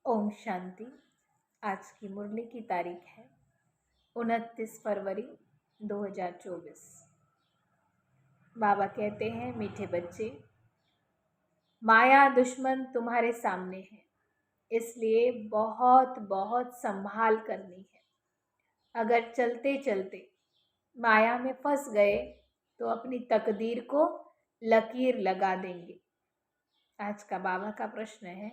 ओम शांति। आज की मुरली की तारीख है 29 फरवरी 2024। बाबा कहते हैं, मीठे बच्चे, माया दुश्मन तुम्हारे सामने है, इसलिए बहुत बहुत संभाल करनी है। अगर चलते चलते माया में फंस गए तो अपनी तकदीर को लकीर लगा देंगे। आज का बाबा का प्रश्न है,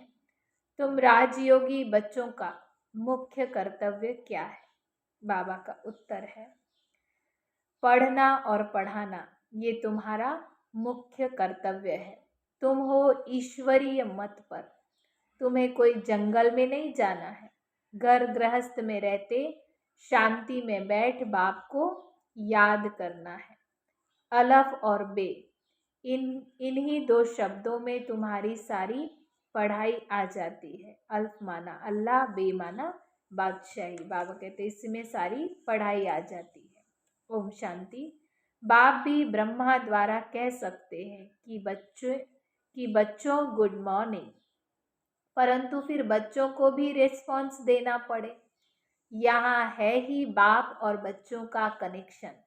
तुम राजयोगी बच्चों का मुख्य कर्तव्य क्या है? बाबा का उत्तर है, पढ़ना और पढ़ाना ये तुम्हारा मुख्य कर्तव्य है। तुम हो ईश्वरीय मत पर, तुम्हें कोई जंगल में नहीं जाना है। घर गृहस्थ में रहते शांति में बैठ बाप को याद करना है। अलफ और बे, इन्हीं दो शब्दों में तुम्हारी सारी पढ़ाई आ जाती है। अल्फ माना अल्लाह, बे माना बादशाही। बाबा कहते इसमें सारी पढ़ाई आ जाती है। ओम शांति। बाप भी ब्रह्मा द्वारा कह सकते हैं कि बच्चों गुड मॉर्निंग, परंतु फिर बच्चों को भी रिस्पॉन्स देना पड़े। यहाँ है ही बाप और बच्चों का कनेक्शन।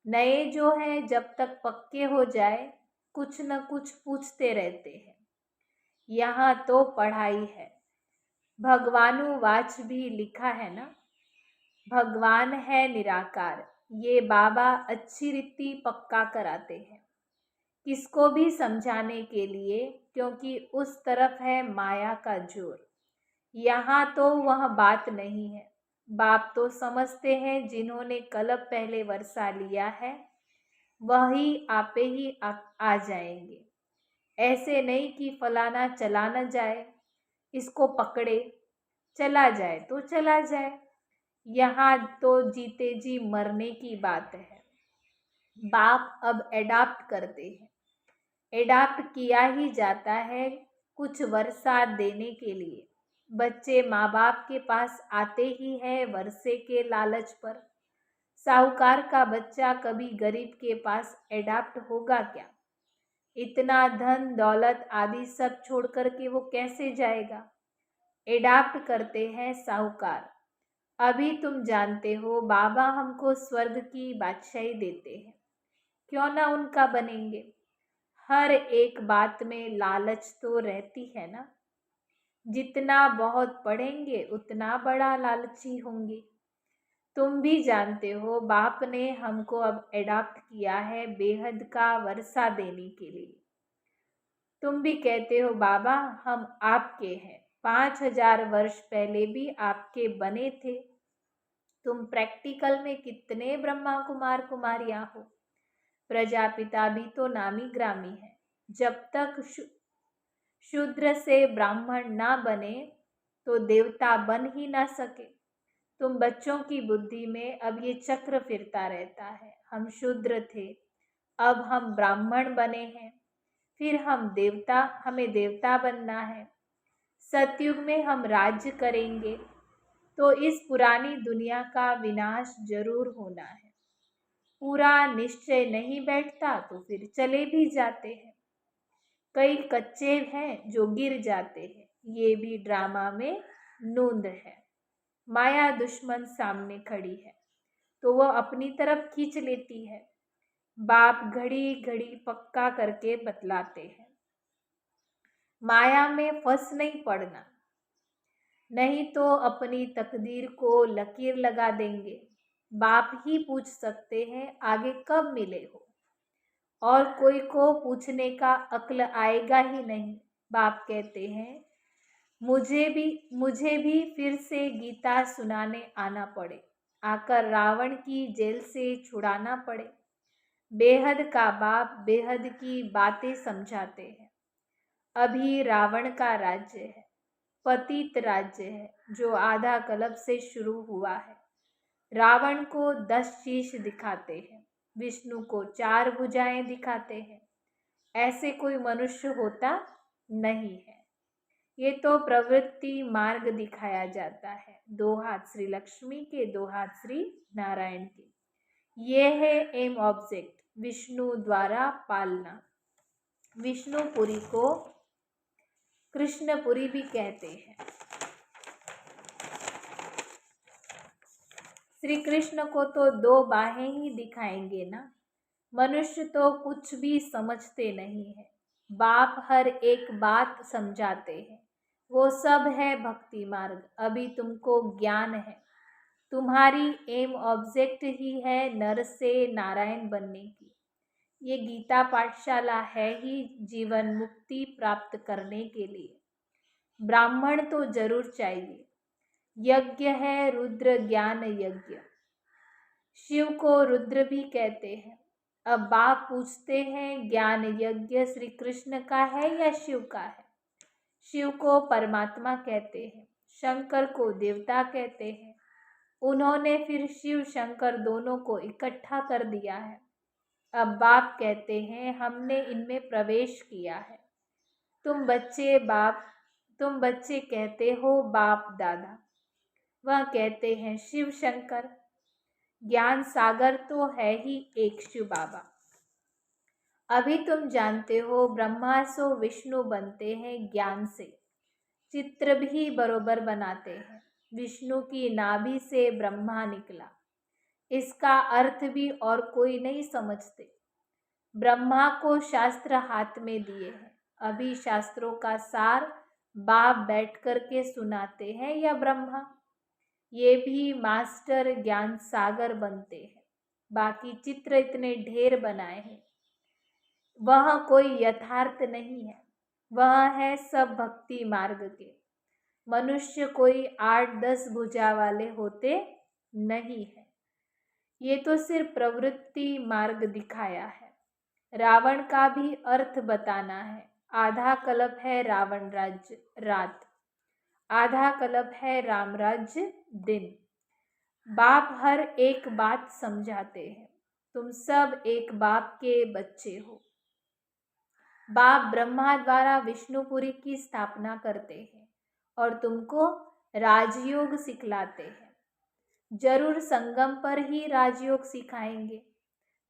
नए जो हैं जब तक पक्के हो जाए कुछ न कुछ पूछते रहते हैं। यहाँ तो पढ़ाई है। भगवानुवाच भी लिखा है ना, भगवान है निराकार। ये बाबा अच्छी रीति पक्का कराते हैं, किसको भी समझाने के लिए, क्योंकि उस तरफ है माया का जोर। यहाँ तो वह बात नहीं है। बाप तो समझते हैं जिन्होंने कल्प पहले वर्षा लिया है वही आपे ही आ जाएंगे। ऐसे नहीं कि फलाना चला न जाए, इसको पकड़े, चला जाए तो चला जाए। यहाँ तो जीते जी मरने की बात है। बाप अब एडाप्ट करते हैं। एडाप्ट किया ही जाता है कुछ वर्षा देने के लिए। बच्चे माँ बाप के पास आते ही है वर्षे के लालच पर। साहूकार का बच्चा कभी गरीब के पास एडाप्ट होगा क्या? इतना धन दौलत आदि सब छोड़ कर के वो कैसे जाएगा? एडाप्ट करते हैं साहूकार। अभी तुम जानते हो बाबा हमको स्वर्ग की बादशाही देते हैं, क्यों ना उनका बनेंगे? हर एक बात में लालच तो रहती है ना। जितना बहुत पढ़ेंगे उतना बड़ा लालची होंगे। तुम भी जानते हो बाप ने हमको अब एडॉप्ट किया है बेहद का वर्षा देने के लिए। तुम भी कहते हो बाबा हम आपके हैं, 5000 वर्ष पहले भी आपके बने थे। तुम प्रैक्टिकल में कितने ब्रह्मा कुमार कुमारियां हो। प्रजापिता भी तो नामी ग्रामी है। जब तक शूद्र से ब्राह्मण ना बने तो देवता बन ही ना सके। तुम बच्चों की बुद्धि में अब ये चक्र फिरता रहता है। हम शूद्र थे, अब हम ब्राह्मण बने हैं, फिर हमें देवता बनना है। सतयुग में हम राज्य करेंगे, तो इस पुरानी दुनिया का विनाश जरूर होना है। पूरा निश्चय नहीं बैठता तो फिर चले भी जाते हैं। कई कच्चे हैं जो गिर जाते हैं। ये भी ड्रामा में नूंद है। माया दुश्मन सामने खड़ी है तो वह अपनी तरफ खींच लेती है। बाप घड़ी घड़ी पक्का करके बतलाते हैं, माया में फंस नहीं पड़ना, नहीं तो अपनी तकदीर को लकीर लगा देंगे। बाप ही पूछ सकते हैं आगे कब मिले हो, और कोई को पूछने का अक्ल आएगा ही नहीं। बाप कहते हैं मुझे भी फिर से गीता सुनाने आना पड़े, आकर रावण की जेल से छुड़ाना पड़े। बेहद का बाप बेहद की बातें समझाते हैं। अभी रावण का राज्य है, पतित राज्य है, जो आधा कल्प से शुरू हुआ है। रावण को 10 शीश दिखाते हैं, विष्णु को 4 भुजाएं दिखाते हैं। ऐसे कोई मनुष्य होता नहीं है। ये तो प्रवृत्ति मार्ग दिखाया जाता है। 2 हाथ श्री लक्ष्मी के, 2 हाथ श्री नारायण के। ये है एम ऑब्जेक्ट, विष्णु द्वारा पालना। विष्णुपुरी को कृष्णपुरी भी कहते हैं। श्री कृष्ण को तो दो बाहें ही दिखाएंगे ना। मनुष्य तो कुछ भी समझते नहीं है। बाप हर एक बात समझाते हैं। वो सब है भक्ति मार्ग। अभी तुमको ज्ञान है। तुम्हारी एम ऑब्जेक्ट ही है नर से नारायण बनने की। ये गीता पाठशाला है ही जीवन मुक्ति प्राप्त करने के लिए। ब्राह्मण तो जरूर चाहिए। यज्ञ है रुद्र ज्ञान यज्ञ। शिव को रुद्र भी कहते हैं। अब बाप पूछते हैं ज्ञान यज्ञ श्री कृष्ण का है या शिव का है। शिव को परमात्मा कहते हैं, शंकर को देवता कहते हैं। उन्होंने फिर शिव शंकर दोनों को इकट्ठा कर दिया है। अब बाप कहते हैं हमने इनमें प्रवेश किया है। तुम बच्चे कहते हो बाप दादा। वह कहते हैं शिव शंकर। ज्ञान सागर तो है ही एक शिव बाबा। अभी तुम जानते हो ब्रह्मा सो विष्णु बनते हैं ज्ञान से। चित्र भी बरोबर बनाते हैं। विष्णु की नाभि से ब्रह्मा निकला। इसका अर्थ भी और कोई नहीं समझते। ब्रह्मा को शास्त्र हाथ में दिए हैं। अभी शास्त्रों का सार बाप बैठ कर के सुनाते हैं या ब्रह्मा। ये भी मास्टर ज्ञान सागर बनते हैं। बाकी चित्र इतने ढेर बनाए हैं। वह कोई यथार्थ नहीं है। वह है सब भक्ति मार्ग के। मनुष्य कोई 8-10 भुजा वाले होते नहीं है। ये तो सिर्फ प्रवृत्ति मार्ग दिखाया है। रावण का भी अर्थ बताना है। आधा कल्प है रावण राज्य रात, आधा कल्प है राम राज्य दिन। बाप हर एक बात समझाते हैं। तुम सब एक बाप के बच्चे हो। बाप ब्रह्मा द्वारा विष्णुपुरी की स्थापना करते हैं और तुमको राजयोग सिखलाते हैं। जरूर संगम पर ही राजयोग सिखाएंगे।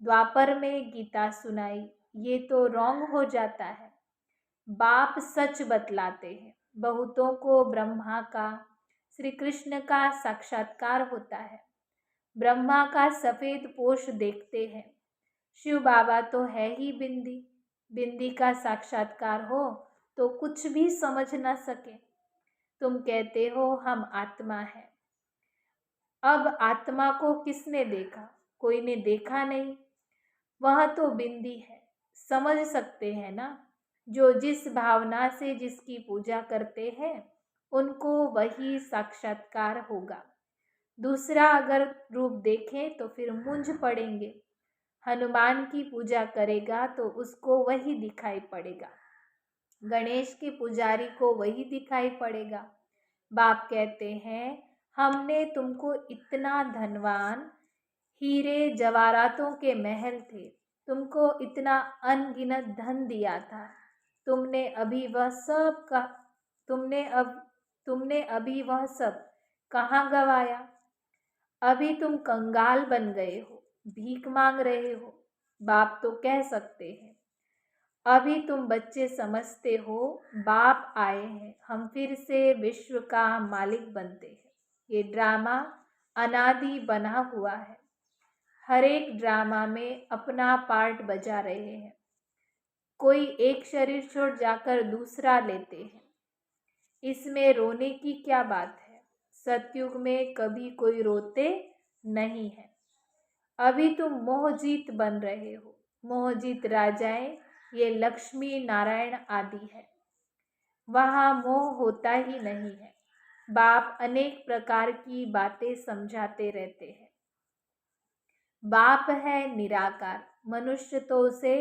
द्वापर में गीता सुनाई, ये तो रॉन्ग हो जाता है। बाप सच बतलाते हैं। बहुतों को ब्रह्मा का, श्री कृष्ण का साक्षात्कार होता है। ब्रह्मा का सफेद पोष देखते हैं। शिव बाबा तो है ही बिंदी। बिंदी का साक्षात्कार हो तो कुछ भी समझ न सके। तुम कहते हो हम आत्मा है। अब आत्मा को किसने देखा? कोई ने देखा नहीं। वह तो बिंदी है। समझ सकते हैं ना। जो जिस भावना से जिसकी पूजा करते हैं उनको वही साक्षात्कार होगा। दूसरा अगर रूप देखें तो फिर मूंझ पड़ेंगे। हनुमान की पूजा करेगा तो उसको वही दिखाई पड़ेगा। गणेश के पुजारी को वही दिखाई पड़ेगा। बाप कहते हैं हमने तुमको इतना धनवान, हीरे जवाहरातों के महल थे, तुमको इतना अनगिनत धन दिया था। तुमने अभी वह सब कहाँ गवाया? अभी तुम कंगाल बन गए हो, भीख मांग रहे हो। बाप तो कह सकते हैं अभी तुम बच्चे समझते हो बाप आए हैं, हम फिर से विश्व का मालिक बनते हैं। ये ड्रामा अनादि बना हुआ है। हर एक ड्रामा में अपना पार्ट बजा रहे हैं। कोई एक शरीर छोड़ जाकर दूसरा लेते हैं। इसमें रोने की क्या बात है? सतयुग में कभी कोई रोते नहीं है। अभी तुम मोहजीत बन रहे हो। मोहजीत राजाएं ये लक्ष्मी नारायण आदि है। वहाँ मोह होता ही नहीं है। बाप अनेक प्रकार की बातें समझाते रहते हैं। बाप है निराकार। मनुष्य तो उसे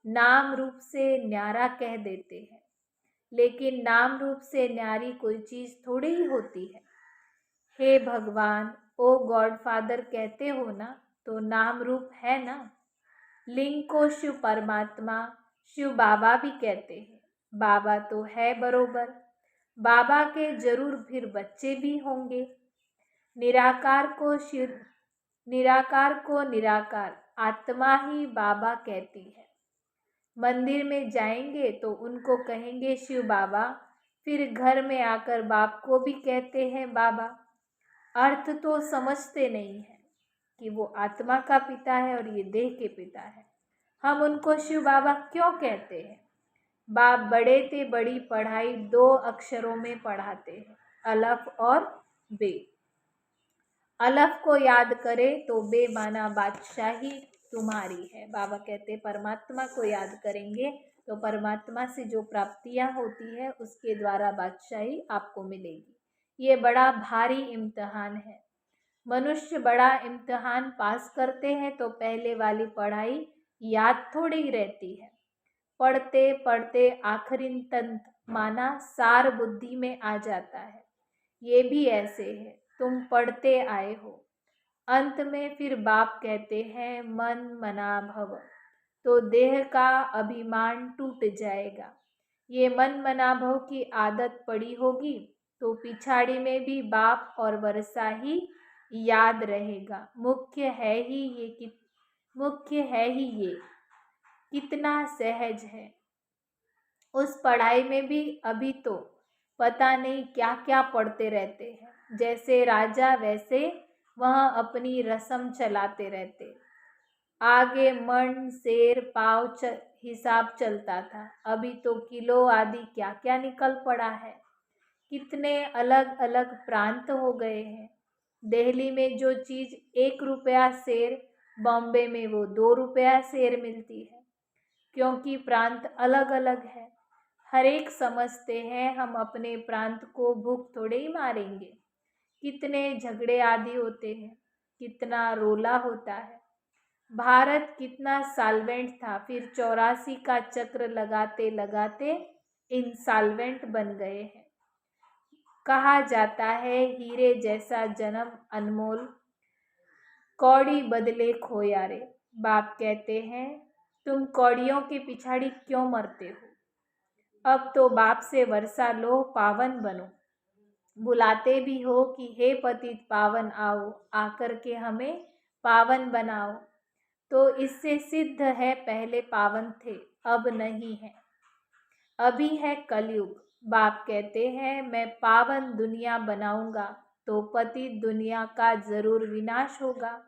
नाम रूप से न्यारा कह देते हैं, लेकिन नाम रूप से न्यारी कोई चीज थोड़ी ही होती है। हे भगवान, ओ गॉडफादर कहते हो ना, तो नाम रूप है ना। लिंग को शिव परमात्मा, शिव बाबा भी कहते हैं। बाबा तो है बरोबर। बाबा के जरूर फिर बच्चे भी होंगे। निराकार को निराकार आत्मा ही बाबा कहती है। मंदिर में जाएंगे तो उनको कहेंगे शिव बाबा, फिर घर में आकर बाप को भी कहते हैं बाबा। अर्थ तो समझते नहीं है। कि वो आत्मा का पिता है और ये देह के पिता है। हम उनको शिव बाबा क्यों कहते हैं? बाप बड़े थे, बड़ी पढ़ाई 2 अक्षरों में पढ़ाते हैं, अलफ और बे। अलफ को याद करे तो बेमाना बादशाही तुम्हारी है। बाबा कहते परमात्मा को याद करेंगे तो परमात्मा से जो प्राप्तियां होती है उसके द्वारा बादशाही आपको मिलेगी। ये बड़ा भारी इम्तिहान है। मनुष्य बड़ा इम्तिहान पास करते हैं तो पहले वाली पढ़ाई याद थोड़ी रहती है। पढ़ते पढ़ते आखिरी तंत्र माना सार बुद्धि में आ जाता है। ये भी ऐसे है, तुम पढ़ते आए हो। अंत में फिर बाप कहते हैं मन मना भव, तो देह का अभिमान टूट जाएगा। ये मन मना भव की आदत पड़ी होगी तो पिछाड़ी में भी बाप और वर्षा ही याद रहेगा। मुख्य है ही ये कितना सहज है। उस पढ़ाई में भी अभी तो पता नहीं क्या क्या पढ़ते रहते हैं। जैसे राजा वैसे वह अपनी रस्म चलाते रहते। आगे मन शेर पाव हिसाब चलता था, अभी तो किलो आदि क्या क्या निकल पड़ा है। कितने अलग अलग प्रांत हो गए हैं। दिल्ली में जो चीज़ 1 रुपया शेर, बॉम्बे में वो 2 रुपया शेर मिलती है, क्योंकि प्रांत अलग अलग है। हर एक समझते हैं हम अपने प्रांत को भूख थोड़े ही मारेंगे। कितने झगड़े आदि होते हैं, कितना रोला होता है। भारत कितना साल्वेंट था, फिर 84 का चक्र लगाते लगाते इंसाल्वेंट बन गए हैं। कहा जाता है हीरे जैसा जन्म अनमोल, कौड़ी बदले खोया रे। बाप कहते हैं तुम कौड़ियों के पिछाड़ी क्यों मरते हो? अब तो बाप से वर्षा लो, पावन बनो। बुलाते भी हो कि हे पतित पावन आओ, आकर के हमें पावन बनाओ। तो इससे सिद्ध है पहले पावन थे, अब नहीं है। अभी है कलयुग। बाप कहते हैं मैं पावन दुनिया बनाऊंगा तो पतित दुनिया का जरूर विनाश होगा।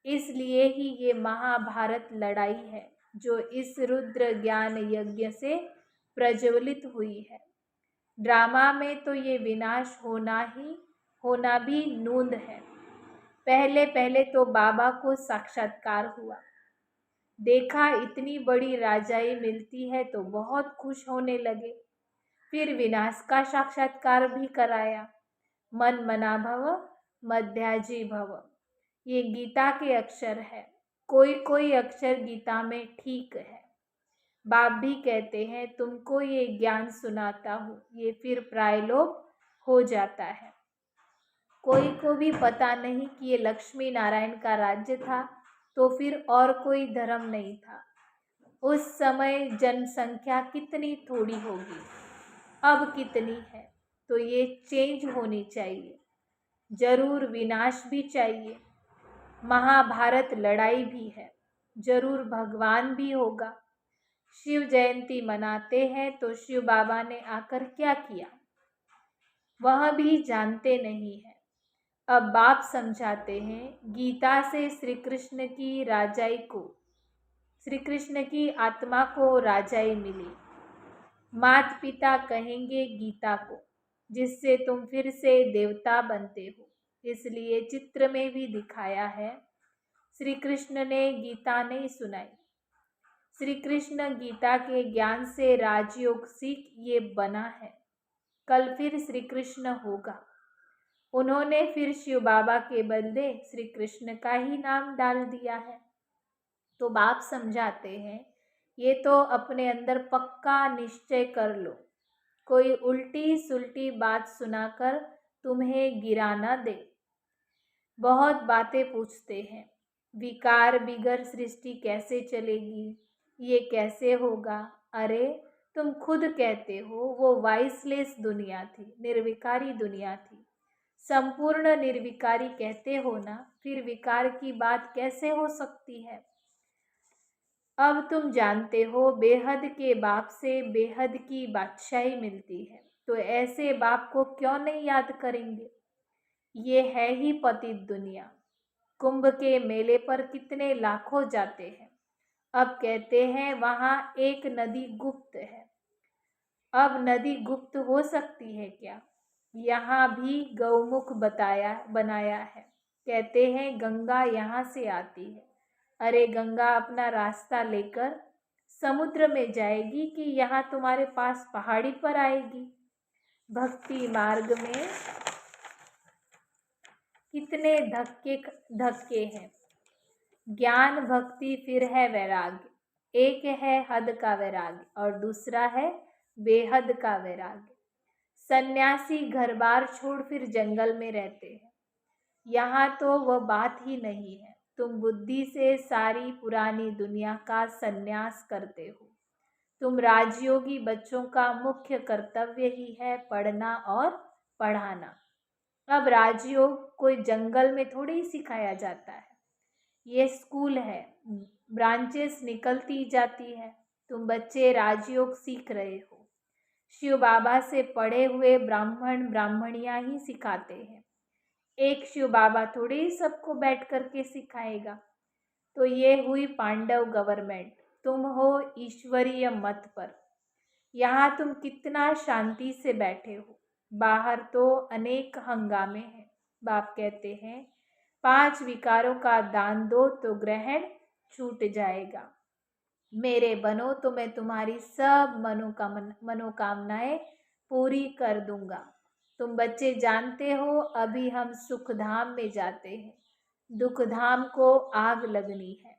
इसलिए ही ये महाभारत लड़ाई है जो इस रुद्र ज्ञान यज्ञ से प्रज्वलित हुई है। ड्रामा में तो ये विनाश होना भी नूंद है। पहले पहले तो बाबा को साक्षात्कार हुआ, देखा इतनी बड़ी राजाई मिलती है तो बहुत खुश होने लगे। फिर विनाश का साक्षात्कार भी कराया। मन मना भव मध्याजी भव, ये गीता के अक्षर है। कोई कोई अक्षर गीता में ठीक है। बाप भी कहते हैं तुमको ये ज्ञान सुनाता हूँ, ये फिर प्रायलोक हो जाता है। कोई को भी पता नहीं कि ये लक्ष्मी नारायण का राज्य था तो फिर और कोई धर्म नहीं था। उस समय जनसंख्या कितनी थोड़ी होगी, अब कितनी है। तो ये चेंज होनी चाहिए, जरूर विनाश भी चाहिए। महाभारत लड़ाई भी है, जरूर भगवान भी होगा। शिव जयंती मनाते हैं तो शिव बाबा ने आकर क्या किया वह भी जानते नहीं है। अब बाप समझाते हैं गीता से श्री कृष्ण की आत्मा को राजाई मिली। माता पिता कहेंगे गीता को, जिससे तुम फिर से देवता बनते हो। इसलिए चित्र में भी दिखाया है श्री कृष्ण ने गीता नहीं सुनाई। श्री कृष्ण गीता के ज्ञान से राजयोग सीख ये बना है, कल फिर श्री कृष्ण होगा। उन्होंने फिर शिव बाबा के बदले श्री कृष्ण का ही नाम डाल दिया है। तो बाप समझाते हैं ये तो अपने अंदर पक्का निश्चय कर लो, कोई उल्टी सुल्टी बात सुनाकर तुम्हें गिरा न दे। बहुत बातें पूछते हैं, विकार बिगर सृष्टि कैसे चलेगी, ये कैसे होगा। अरे तुम खुद कहते हो वो वाइसलेस दुनिया थी, निर्विकारी दुनिया थी। संपूर्ण निर्विकारी कहते हो ना, फिर विकार की बात कैसे हो सकती है। अब तुम जानते हो बेहद के बाप से बेहद की बादशाही मिलती है, तो ऐसे बाप को क्यों नहीं याद करेंगे। ये है ही पतित दुनिया। कुंभ के मेले पर कितने लाखों जाते हैं। अब कहते हैं वहाँ एक नदी गुप्त है। अब नदी गुप्त हो सकती है क्या? यहाँ भी गौमुख बनाया है। कहते हैं गंगा यहाँ से आती है। अरे गंगा अपना रास्ता लेकर समुद्र में जाएगी कि यहाँ तुम्हारे पास पहाड़ी पर आएगी? भक्ति मार्ग में कितने धक्के धक्के हैं। ज्ञान भक्ति फिर है वैराग्य। एक है हद का वैराग्य और दूसरा है बेहद का वैराग्य। सन्यासी घर बार छोड़ फिर जंगल में रहते हैं। यहाँ तो वह बात ही नहीं है। तुम बुद्धि से सारी पुरानी दुनिया का सन्यास करते हो। तुम राजयोगी बच्चों का मुख्य कर्तव्य ही है पढ़ना और पढ़ाना। अब राजयोग कोई जंगल में थोड़ी ही सिखाया जाता है। ये स्कूल है, ब्रांचेस निकलती जाती है। तुम बच्चे राजयोग सीख रहे हो। शिव बाबा से पढ़े हुए ब्राह्मण ब्राह्मणियां ही सिखाते हैं। एक शिव बाबा थोड़ी ही सबको बैठ करके सिखाएगा। तो ये हुई पांडव गवर्नमेंट। तुम हो ईश्वरीय मत पर। यहाँ तुम कितना शांति से बैठे हो। बाहर तो अनेक हंगामे हैं। बाप कहते हैं 5 विकारों का दान दो तो ग्रहण छूट जाएगा। मेरे बनो तो मैं तुम्हारी सब मनोकामनाएं पूरी कर दूंगा। तुम बच्चे जानते हो अभी हम सुखधाम में जाते हैं। दुखधाम को आग लगनी है।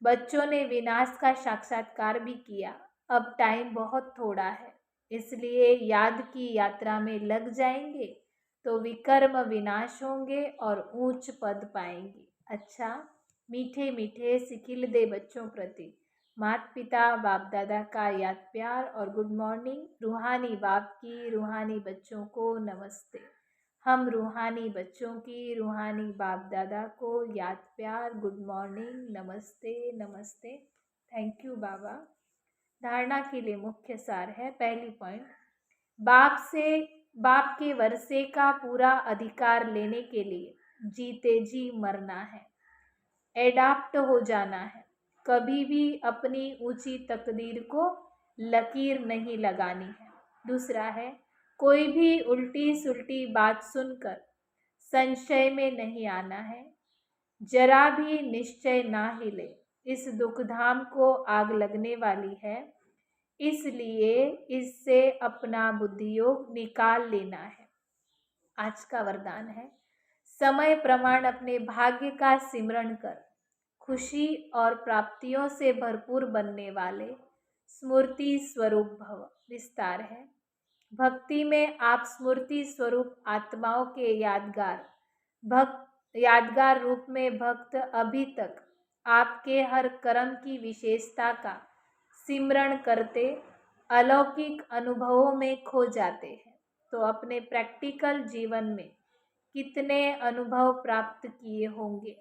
बच्चों ने विनाश का साक्षात्कार भी किया। अब टाइम बहुत थोड़ा है, इसलिए याद की यात्रा में लग जाएंगे तो विकर्म विनाश होंगे और ऊंच पद पाएंगे। अच्छा, मीठे मीठे सिकिलदे बच्चों प्रति माता पिता बाप दादा का याद प्यार और गुड मॉर्निंग। रूहानी बाप की रूहानी बच्चों को नमस्ते। हम रूहानी बच्चों की रूहानी बाप दादा को याद प्यार गुड मॉर्निंग नमस्ते नमस्ते। थैंक यू बाबा। धारणा के लिए मुख्य सार है। पहली पॉइंट, बाप के वर्षे का पूरा अधिकार लेने के लिए जीते जी मरना है, एडाप्ट हो जाना है। कभी भी अपनी ऊंची तकदीर को लकीर नहीं लगानी है। दूसरा है, कोई भी उल्टी सुल्टी बात सुनकर संशय में नहीं आना है। जरा भी निश्चय ना हिले। इस दुखधाम को आग लगने वाली है, इसलिए इससे अपना बुद्धियोग निकाल लेना है। आज का वरदान है, समय प्रमाण अपने भाग्य का सिमरण कर खुशी और प्राप्तियों से भरपूर बनने वाले स्मृति स्वरूप भव। विस्तार है, भक्ति में आप स्मृति स्वरूप आत्माओं के यादगार रूप में भक्त अभी तक आपके हर कर्म की विशेषता का सिमरण करते अलौकिक अनुभवों में खो जाते हैं। तो अपने प्रैक्टिकल जीवन में कितने अनुभव प्राप्त किए होंगे।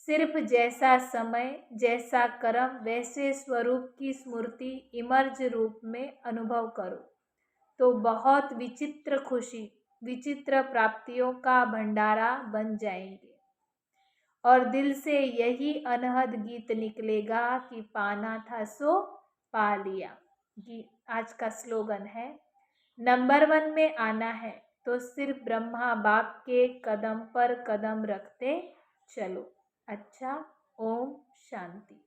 सिर्फ जैसा समय जैसा कर्म वैसे स्वरूप की स्मृति इमर्ज रूप में अनुभव करो तो बहुत विचित्र खुशी विचित्र प्राप्तियों का भंडारा बन जाएंगे और दिल से यही अनहद गीत निकलेगा कि पाना था सो पा लिया। आज का स्लोगन है, नंबर 1 में आना है तो सिर्फ ब्रह्मा बाप के कदम पर कदम रखते चलो। अच्छा, ओम शांति।